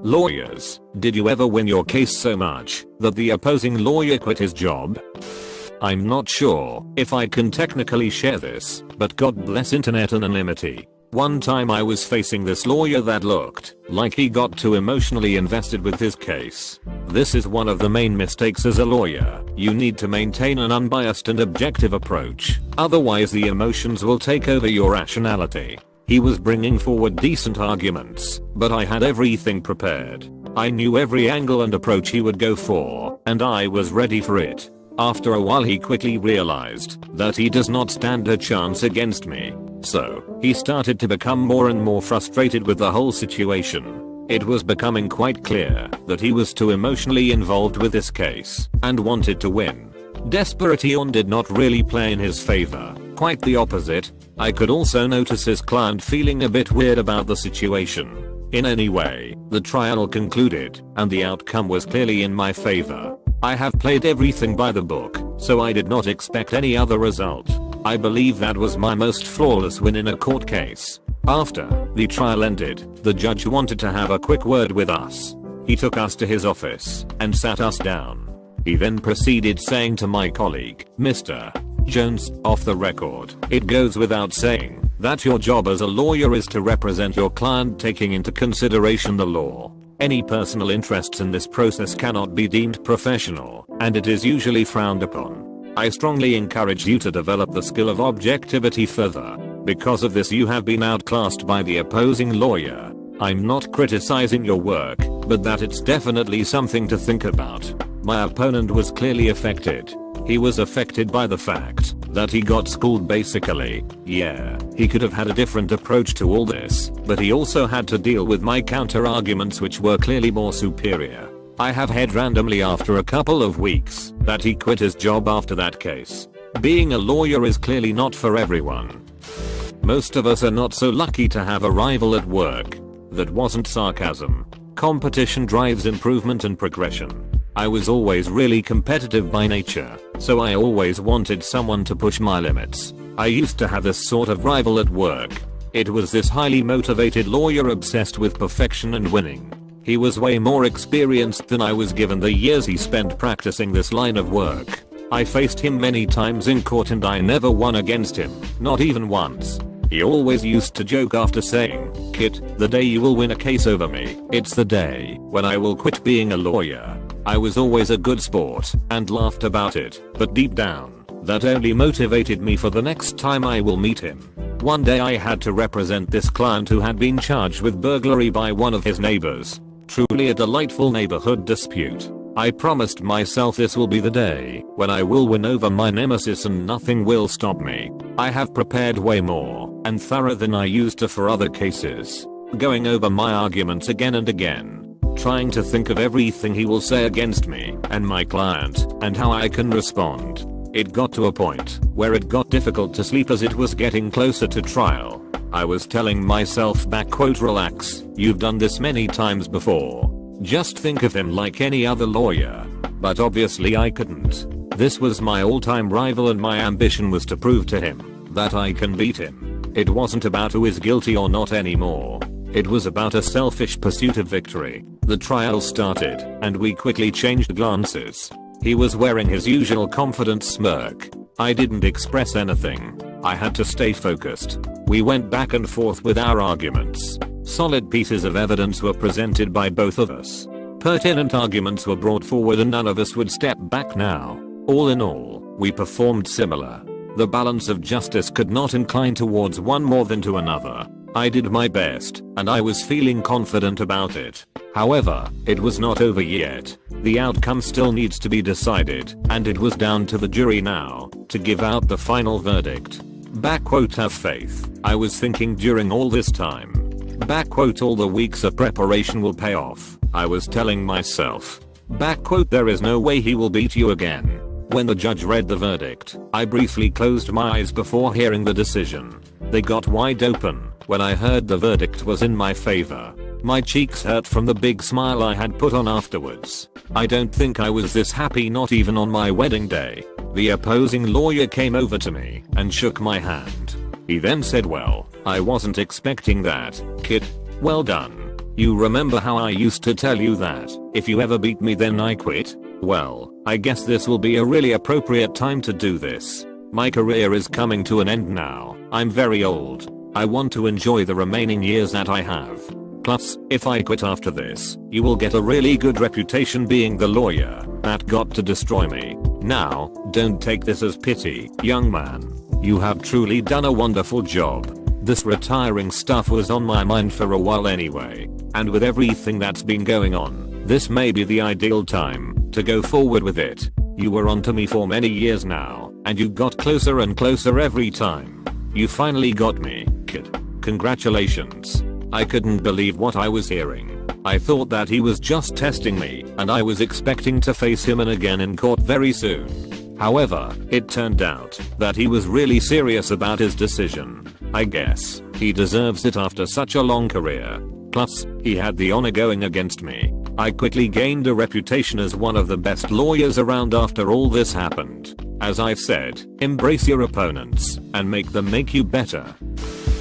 Lawyers, did you ever win your case so much that the opposing lawyer quit his job? I'm not sure if I can technically share this, but God bless internet anonymity. One time I was facing this lawyer that looked like he got too emotionally invested with his case. This is one of the main mistakes as a lawyer. You need to maintain an unbiased and objective approach, otherwise the emotions will take over your rationality. He was bringing forward decent arguments, but I had everything prepared. I knew every angle and approach he would go for, and I was ready for it. After a while he quickly realized that he does not stand a chance against me. So, he started to become more and more frustrated with the whole situation. It was becoming quite clear that he was too emotionally involved with this case and wanted to win. Desperation did not really play in his favor. Quite the opposite. I could also notice his client feeling a bit weird about the situation. In any way, the trial concluded, and the outcome was clearly in my favor. I have played everything by the book, so I did not expect any other result. I believe that was my most flawless win in a court case. After the trial ended, the judge wanted to have a quick word with us. He took us to his office and sat us down. He then proceeded saying to my colleague, "Mr. Jones, off the record, it goes without saying that your job as a lawyer is to represent your client taking into consideration the law. Any personal interests in this process cannot be deemed professional, and it is usually frowned upon. I strongly encourage you to develop the skill of objectivity further. Because of this you have been outclassed by the opposing lawyer. I'm not criticizing your work, but that it's definitely something to think about." My opponent was clearly affected. He was affected by the fact that he got schooled basically. Yeah, he could have had a different approach to all this, but he also had to deal with my counter arguments which were clearly more superior. I have heard randomly after a couple of weeks that he quit his job after that case. Being a lawyer is clearly not for everyone. Most of us are not so lucky to have a rival at work. That wasn't sarcasm. Competition drives improvement and progression. I was always really competitive by nature, so I always wanted someone to push my limits. I used to have this sort of rival at work. It was this highly motivated lawyer obsessed with perfection and winning. He was way more experienced than I was given the years he spent practicing this line of work. I faced him many times in court and I never won against him, not even once. He always used to joke after saying, "Kid, the day you will win a case over me, it's the day when I will quit being a lawyer." I was always a good sport and laughed about it, but deep down, that only motivated me for the next time I will meet him. One day I had to represent this client who had been charged with burglary by one of his neighbors. Truly a delightful neighborhood dispute. I promised myself this will be the day when I will win over my nemesis and nothing will stop me. I have prepared way more and thorough than I used to for other cases. Going over my arguments again and again. Trying to think of everything he will say against me and my client and how I can respond. It got to a point where it got difficult to sleep as it was getting closer to trial. I was telling myself "Relax, you've done this many times before. Just think of him like any other lawyer." But obviously I couldn't. This was my all-time rival and my ambition was to prove to him that I can beat him. It wasn't about who is guilty or not anymore. It was about a selfish pursuit of victory. The trial started, and we quickly changed glances. He was wearing his usual confident smirk. I didn't express anything. I had to stay focused. We went back and forth with our arguments. Solid pieces of evidence were presented by both of us. Pertinent arguments were brought forward and none of us would step back now. All in all, we performed similar. The balance of justice could not incline towards one more than to another. I did my best, and I was feeling confident about it. However, it was not over yet. The outcome still needs to be decided, and it was down to the jury now to give out the final verdict. Have faith, I was thinking during all this time. All the weeks of preparation will pay off, I was telling myself. There is no way he will beat you again. When the judge read the verdict, I briefly closed my eyes before hearing the decision. They got wide open when I heard the verdict was in my favor. My cheeks hurt from the big smile I had put on afterwards. I don't think I was this happy not even on my wedding day. The opposing lawyer came over to me and shook my hand. He then said, "Well, I wasn't expecting that, kid. Well done. You remember how I used to tell you that if you ever beat me then I quit? Well, I guess this will be a really appropriate time to do this. My career is coming to an end now. I'm very old. I want to enjoy the remaining years that I have. Plus, if I quit after this, you will get a really good reputation being the lawyer that got to destroy me. Now, don't take this as pity, young man. You have truly done a wonderful job. This retiring stuff was on my mind for a while anyway, and with everything that's been going on, this may be the ideal time to go forward with it. You were onto me for many years now, and you got closer and closer every time. You finally got me, kid. Congratulations. I couldn't believe what I was hearing. I thought that he was just testing me, and I was expecting to face him again in court very soon. However, it turned out that he was really serious about his decision. I guess he deserves it after such a long career. Plus, he had the honor going against me. I quickly gained a reputation as one of the best lawyers around after all this happened. As I've said, embrace your opponents and make them make you better.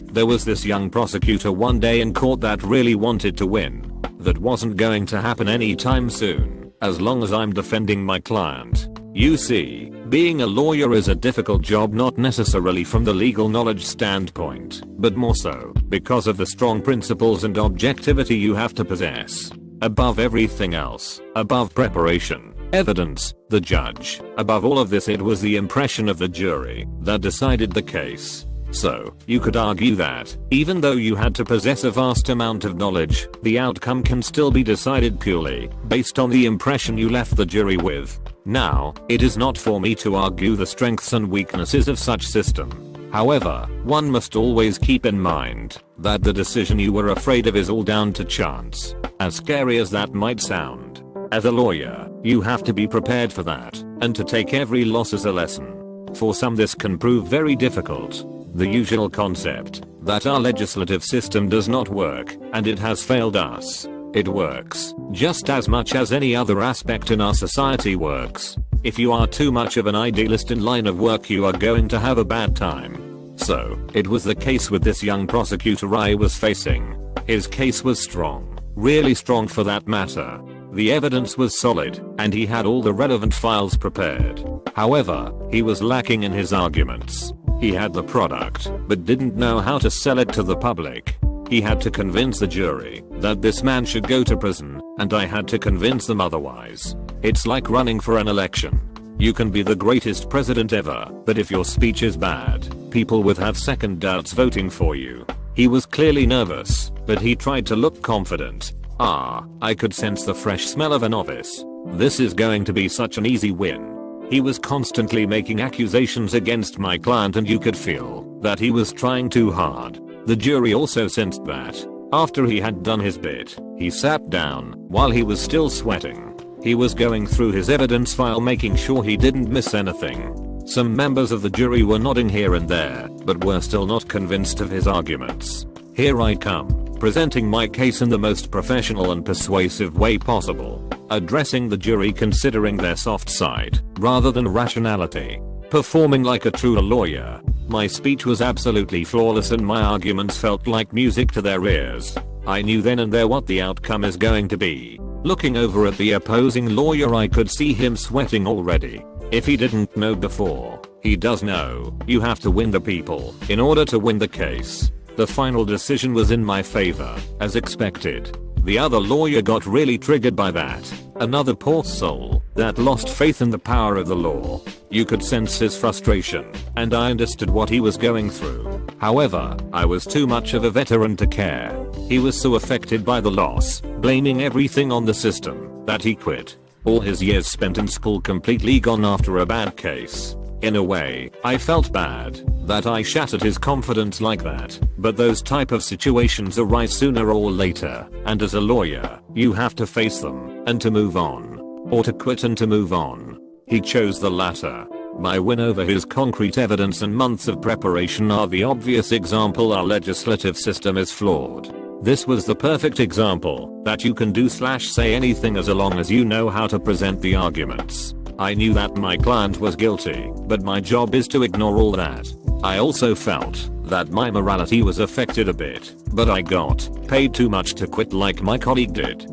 There was this young prosecutor one day in court that really wanted to win. That wasn't going to happen anytime soon, as long as I'm defending my client. You see, being a lawyer is a difficult job, not necessarily from the legal knowledge standpoint, but more so because of the strong principles and objectivity you have to possess. Above everything else, above preparation, evidence, the judge, above all of this, it was the impression of the jury that decided the case. So, you could argue that, even though you had to possess a vast amount of knowledge, the outcome can still be decided purely based on the impression you left the jury with. Now, it is not for me to argue the strengths and weaknesses of such system. However, one must always keep in mind that the decision you were afraid of is all down to chance. As scary as that might sound, as a lawyer, you have to be prepared for that, and to take every loss as a lesson. For some this can prove very difficult. The usual concept that our legislative system does not work, and it has failed us. It works just as much as any other aspect in our society works. If you are too much of an idealist in line of work, you are going to have a bad time. So, it was the case with this young prosecutor I was facing. His case was strong, really strong for that matter. The evidence was solid, and he had all the relevant files prepared. However, he was lacking in his arguments. He had the product, but didn't know how to sell it to the public. He had to convince the jury that this man should go to prison, and I had to convince them otherwise. It's like running for an election. You can be the greatest president ever, but if your speech is bad, people would have second doubts voting for you. He was clearly nervous, but he tried to look confident. I could sense the fresh smell of a novice. This is going to be such an easy win. He was constantly making accusations against my client, and you could feel that he was trying too hard. The jury also sensed that. After he had done his bit, he sat down while he was still sweating. He was going through his evidence file, making sure he didn't miss anything. Some members of the jury were nodding here and there, but were still not convinced of his arguments. Here I come, presenting my case in the most professional and persuasive way possible, addressing the jury considering their soft side rather than rationality, performing like a true lawyer. My speech was absolutely flawless and my arguments felt like music to their ears. I knew then and there what the outcome is going to be. Looking over at the opposing lawyer, I could see him sweating already. If he didn't know before, he does now. You have to win the people in order to win the case. The final decision was in my favor, as expected. The other lawyer got really triggered by that. Another poor soul that lost faith in the power of the law. You could sense his frustration, and I understood what he was going through. However, I was too much of a veteran to care. He was so affected by the loss, blaming everything on the system, that he quit. All his years spent in school completely gone after a bad case. In a way, I felt bad that I shattered his confidence like that, but those type of situations arise sooner or later, and as a lawyer, you have to face them, and to move on. Or to quit and to move on. He chose the latter. My win over his concrete evidence and months of preparation are the obvious example our legislative system is flawed. This was the perfect example that you can do/say anything as long as you know how to present the arguments. I knew that my client was guilty, but my job is to ignore all that. I also felt that my morality was affected a bit, but I got paid too much to quit like my colleague did.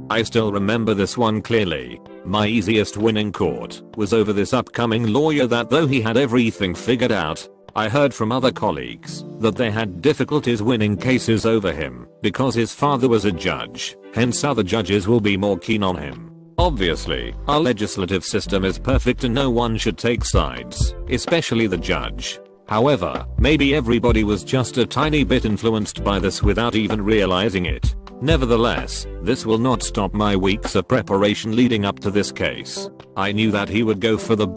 I still remember this one clearly. My easiest win in court was over this upcoming lawyer that though he had everything figured out, I heard from other colleagues that they had difficulties winning cases over him because his father was a judge, hence other judges will be more keen on him. Obviously, our legislative system is perfect and no one should take sides, especially the judge. However, maybe everybody was just a tiny bit influenced by this without even realizing it. Nevertheless, this will not stop my weeks of preparation leading up to this case. I knew that he would go for the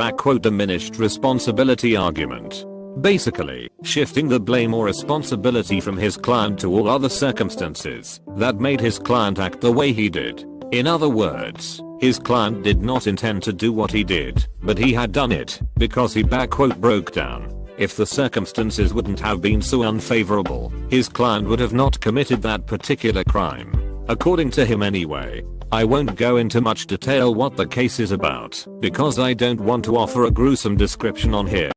diminished responsibility argument. Basically, shifting the blame or responsibility from his client to all other circumstances that made his client act the way he did. In other words, his client did not intend to do what he did, but he had done it because he broke down. If the circumstances wouldn't have been so unfavorable, his client would have not committed that particular crime. According to him anyway. I won't go into much detail what the case is about, because I don't want to offer a gruesome description on here.